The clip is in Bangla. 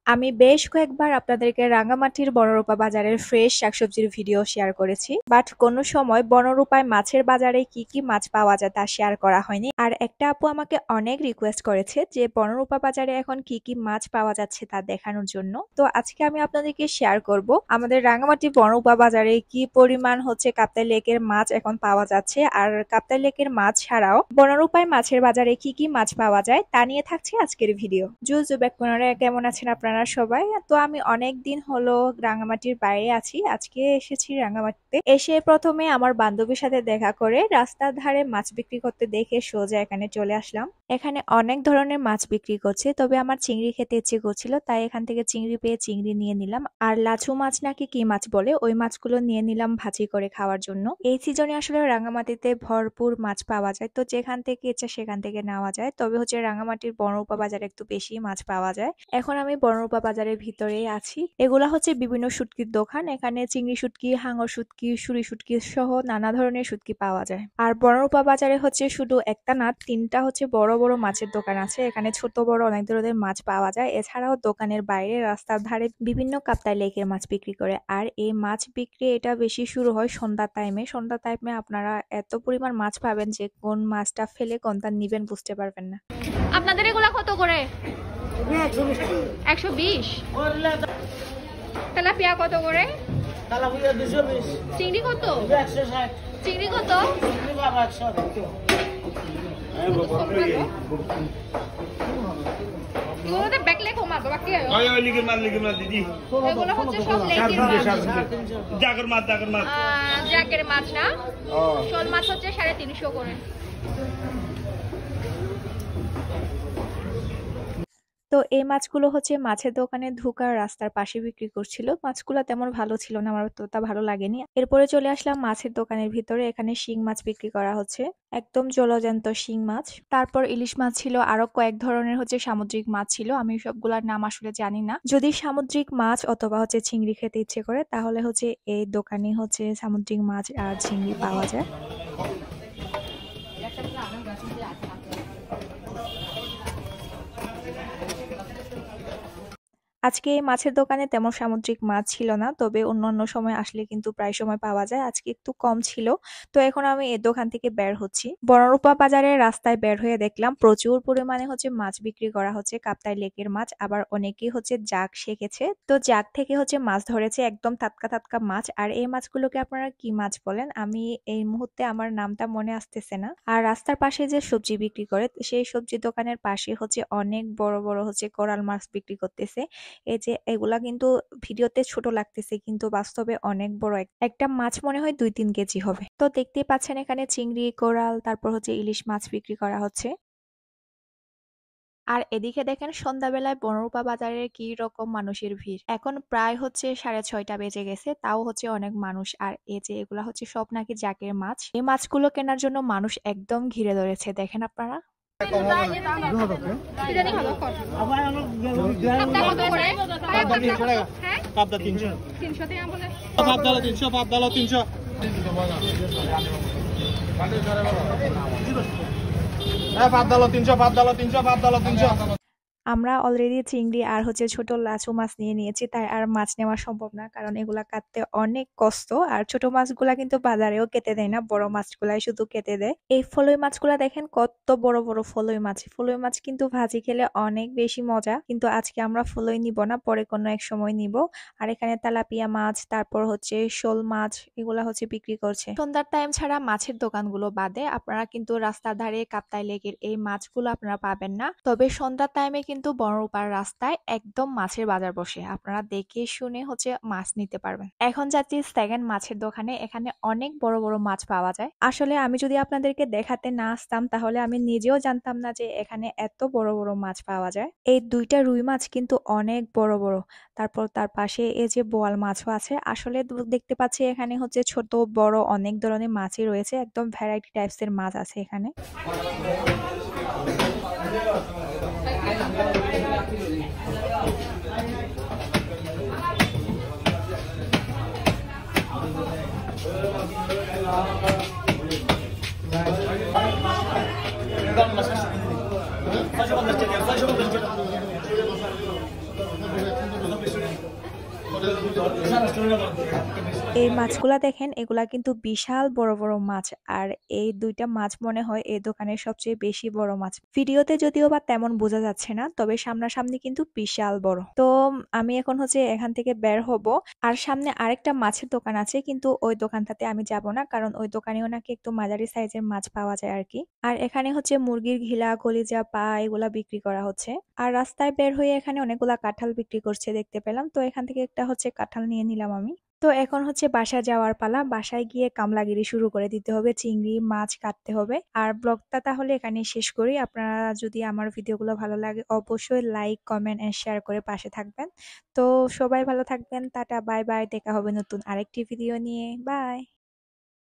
আমি বেশ কয়েকবার আপনাদেরকে রাঙামাটির বনরূপা বাজারের ফ্রেশ শাকসবজির ভিডিও শেয়ার করেছি, বাট কোনো সময় বনরূপায় মাছের বাজারে কি কি মাছ পাওয়া যায় তা শেয়ার করা হয়নি। আর একটা আপু আমাকে অনেক রিকোয়েস্ট করেছে যে বনরূপা বাজারে এখন কি কি মাছ পাওয়া যাচ্ছে তা দেখানোর জন্য। তো আজকে আমি আপনাদেরকে শেয়ার করব আমাদের রাঙামাটি বনরূপা বাজারে কি পরিমাণ হচ্ছে কাপ্তাই লেকের মাছ এখন পাওয়া যাচ্ছে, আর কাপ্তাই লেকের মাছ ছাড়াও বনরূপায় মাছের বাজারে কি কি মাছ পাওয়া যায় তা নিয়ে থাকছে আজকের ভিডিও। কেমন আছেন আপনারা সবাই? তো আমি অনেক দিন হলো রাঙামাটির বাইরে আছি, আজকে এসেছি রাঙামাটিতে। এসে প্রথমে আমার বান্ধবীর সাথে দেখা করে রাস্তার ধারে মাছ বিক্রি করতে দেখে সোজা এখানে চলে আসলাম। এখানে অনেক ধরনের মাছ বিক্রি করছে, তবে আমার চিংড়ি খেতে ইচ্ছে করছিল, তাই এখান থেকে চিংড়ি পেয়ে চিংড়ি নিয়ে নিলাম। আর লাচু মাছ নাকি কি মাছ বলে, ওই মাছগুলো নিয়ে নিলাম ভাজি করে খাওয়ার জন্য। এই সিজনে আসলে রাঙামাটিতে ভরপুর মাছ পাওয়া যায়, তো যেখান থেকে ইচ্ছা সেখান থেকে নেওয়া যায়। তবে হচ্ছে রাঙামাটির বনরূপা বাজারে একটু বেশি মাছ পাওয়া যায়। এখন আমি বনরূপা বাজারের ভিতরেই আছি। এগুলা হচ্ছে বিভিন্ন শুটকির দোকান। এখানে চিংড়ি শুটকি, হাঙর শুটকি, সুরি শুটকি সহ নানা ধরনের শুটকি পাওয়া যায়। আর বনরূপা বাজারে হচ্ছে শুধু একটা না, তিনটা হচ্ছে বড় বড় মাছের দোকান আছে। এখানে ছোট বড় অনেক ধরনের মাছ পাওয়া যায়। এছাড়াও দোকানের বাইরে রাস্তার ধারে বিভিন্ন কাপ্তাই লেকের মাছ বিক্রি করে। আর এই মাছ বিক্রি এটা বেশি শুরু হয় সন্ধ্যা টাইমে। সন্ধ্যা টাইমে আপনারা এত পরিমাণ মাছ পাবেন যে কোন মাছটা ফেলে কোনটা নিবেন বুঝতে পারবেন না। আপনাদের এগুলা কত করে? 120। তেলাপিয়া কত করে? তেলাপিয়া 220। চিংড়ি কত? 160। চিংড়ি কত? চিংড়ি বাবা 100। এগুলোতে ব্যাকলে কমা বাকি আয়। ওই লিগের মাল দিদি। এগুলো হচ্ছে সব লেকের মাছ। জাগর মাছ। জাগের মাছ না? শোল মাছ হচ্ছে 350 করে। তো এই মাছগুলো হচ্ছে মাছের দোকানে ঢোকার রাস্তার পাশে বিক্রি করছিল। মাছগুলো তেমন ভালো ছিল না, আমার তো তা ভালো লাগেনি। এরপরে চলে আসলাম মাছের দোকানের ভিতরে। এখানে শিং মাছ বিক্রি করা হচ্ছে, একদম জলজ্যান্ত শিং মাছ। তারপর ইলিশ মাছ ছিল, আরো কয়েক ধরনের হচ্ছে সামুদ্রিক মাছ ছিল। আমি সবগুলোর নাম আসলে জানি না। যদি সামুদ্রিক মাছ অথবা হচ্ছে চিংড়ি খেতে ইচ্ছে করে তাহলে হচ্ছে এই দোকানে হচ্ছে সামুদ্রিক মাছ আর চিংড়ি পাওয়া যায়। আজকে এই মাছের দোকানে তেমন সামুদ্রিক মাছ ছিল না, তবে অন্যান্য সময় আসলে কিন্তু প্রায় সময় পাওয়া যায়। আজকে একটু কম ছিল। তো এখন আমি এই দোকান থেকে বের হচ্ছি। বনরূপা বাজারের রাস্তায় বের হয়ে দেখলাম প্রচুর পরিমাণে হচ্ছে মাছ বিক্রি করা হচ্ছে, কাপ্তাই লেকের মাছ। আবার অনেকেই হচ্ছে জাগ শিখেছে, তো জাগ থেকে হচ্ছে মাছ ধরেছে, একদম টাটকা টাটকা মাছ। আর এই মাছগুলোকে আপনারা কি মাছ বলেন আমি এই মুহূর্তে আমার নামটা মনে আসতেছে না। আর রাস্তার পাশে যে সবজি বিক্রি করে সেই সবজি দোকানের পাশে হচ্ছে অনেক বড় বড় হচ্ছে কোরাল মাছ বিক্রি করতেছে। এই যে এগুলা কিন্তু ভিডিওতে ছোট লাগতেছে, কিন্তু বাস্তবে অনেক বড়। একটা মাছ মনে হয় 2-3 কেজি হবে। তো দেখতেই পাচ্ছেন এখানে চিংড়ি, কোরাল, তারপর হচ্ছে ইলিশ মাছ বিক্রি করা হচ্ছে। আর এদিকে দেখেন সন্ধ্যাবেলায় বনরূপা বাজারে কি রকম মানুষের ভিড়। এখন প্রায় হচ্ছে 6:30 বেজে গেছে, তাও হচ্ছে অনেক মানুষ। আর এই যে এগুলা হচ্ছে সব নাকি জাকের মাছ। এই মাছগুলো কেনার জন্য মানুষ একদম ঘিরে ধরেছে, দেখেন আপনারা। আমরা অলরেডি চিংড়ি আর হচ্ছে ছোট লাচু মাছ নিয়ে নিয়েছি, তাই আর মাছ নেওয়া সম্ভব না, কারণ এগুলা কাটতে অনেক কষ্ট। আর ছোট মাছগুলা কিন্তু বাজারেও কেটে দেয় না, বড় মাছগুলাই শুধু কেটে দেয়। এই ফলই মাছগুলা দেখেন কত বড় বড় ফলই মাছ। ফলই মাছ কিন্তু ভাজি খেলে অনেক বেশি মজা, কিন্তু আজকে আমরা ফলই নিব না, পরে কোনো এক সময় নিব। আর এখানে তেলাপিয়া মাছ, তারপর হচ্ছে শোল মাছ, এগুলা হচ্ছে বিক্রি করছে। সন্ধ্যার টাইম ছাড়া মাছের দোকানগুলো বাদে আপনারা কিন্তু রাস্তার ধারে কাপ্তাই লেকের এই মাছগুলো আপনারা পাবেন না। তবে সন্ধ্যার টাইমে কিন্তু বনরূপার রাস্তায় একদম মাছের বাজার বসে, আপনারা দেখে শুনে হচ্ছে মাছ নিতে পারবেন। এখন যাচ্ছি সেকেন্ড মাছের দোকানে। এখানে অনেক বড় বড় মাছ পাওয়া যায়। আসলে আমি যদি আপনাদেরকে দেখাতে না আসতাম তাহলে আমি নিজেও জানতাম না যে এখানে এত বড় বড় মাছ পাওয়া যায়। এই দুইটা রুই মাছ কিন্তু অনেক বড় বড়। তারপর তার পাশে এই যে বোয়াল মাছও আছে। আসলে দেখতে পাচ্ছি এখানে হচ্ছে ছোট বড় অনেক ধরনের মাছই রয়েছে, একদম ভ্যারাইটি টাইপস এর মাছ আছে এখানে। এই মাছগুলা দেখেন, এগুলা কিন্তু বিশাল বড় বড় মাছ। আর এই দুইটা মাছ মনে হয় এই দোকানের সবচেয়ে বেশি বড় মাছ। ভিডিওতে যদিও বা তেমন বোঝা যাচ্ছে না, তবে সামনাসামনি কিন্তু বিশাল বড়। তো আমি এখন হচ্ছে এখান থেকে বের হব। আর সামনে আরেকটা মাছের দোকান আছে, কিন্তু ওই দোকানটাতে আমি যাব না, কারণ ওই দোকানেও নাকি একটু মাঝারি সাইজের মাছ পাওয়া যায় আর কি। আর এখানে হচ্ছে মুরগির ঘিলা, কলিজা, পা এগুলা বিক্রি করা হচ্ছে। আর রাস্তায় বের হয়ে এখানে অনেকগুলা কাঁঠাল বিক্রি করছে দেখতে পেলাম, তো এখান থেকে একটা হচ্ছে কাঁঠাল নিয়ে নিলাম আমি। তো এখন হচ্ছে বাসায় যাওয়ার পালা। বাসায় গিয়ে কামলাগিরি শুরু করে দিতে হবে, চিংড়ি মাছ কাটতে হবে। আর ব্লগটা তাহলে এখানে শেষ করি। আপনারা যদি আমার ভিডিওগুলো ভালো লাগে অবশ্যই লাইক, কমেন্ট এন্ড শেয়ার করে পাশে থাকবেন। তো সবাই ভালো থাকবেন, টাটা, বাই বাই। দেখা হবে নতুন আরেকটি ভিডিও নিয়ে। বাই।